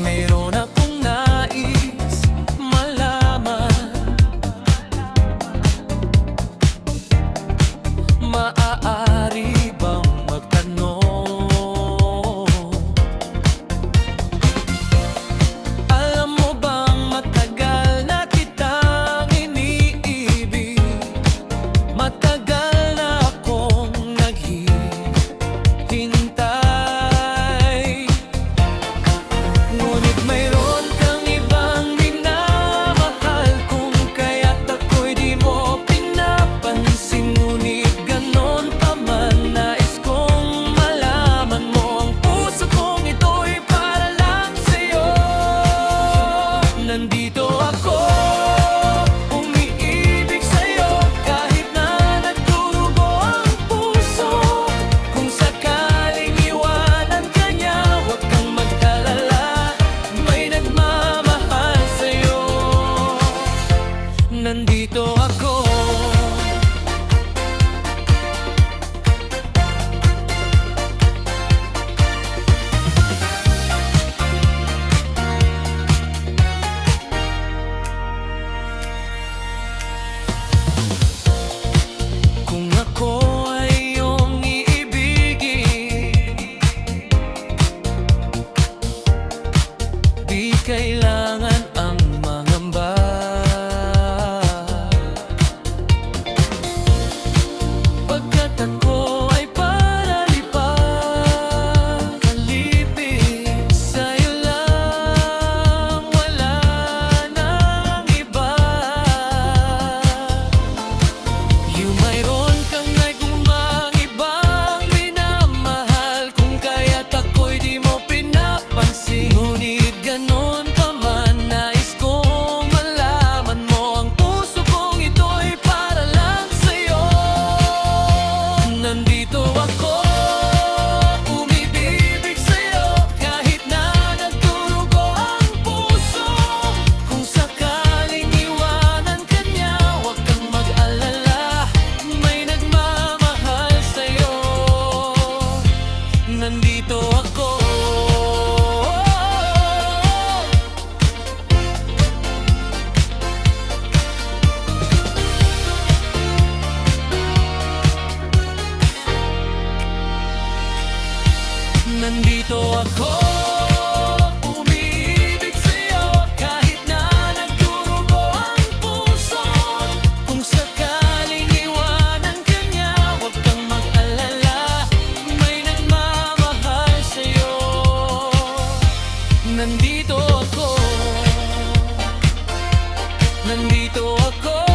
Meron akong nais malaman. Maaari bang magtanong? Alam mo bang matagal na kitang iniibig? Matagal na akong naghihintay. Ngunit mayroon kang ibang minamahal, kung kaya't ako'y di mo pinapansin. Ngunit ganon pa man, nais kong malaman mo, ang puso kong ito'y para lang sa'yo. Nandito ako, umiibig sa'yo, kahit na nagdurugo ang puso. Kung sakaling iwanan ka niya, huwag kang mag-alala, may nagmamahal sa'yo. Nandito ako. Kung ako ay iyong iibigin, di kailangan ang mangamba. Pagkat ako ay paralipad, kalipin sa'yo lang, wala nang iba. Yung mayroon kang nagumang ibang minamahal, kung kaya't ako'y di mo pinapansin. Ngunit ganon pa man, nais kong malaman mo, ang puso kong ito'y para lang sa'yo. Nandito ako, umibig sa'yo, kahit na nagdurugo ang puso. Kung sakaling iwanan ka niya, huwag kang mag-alala, may nagmamahal sa'yo. Nandito ako. Nandito ako, umiibig sa'yo, kahit na nagdurugo ang puso. Kung sakaling iwanan ka niya, huwag kang mag-alala, may nagmamahal sa'yo. Nandito ako. Nandito ako.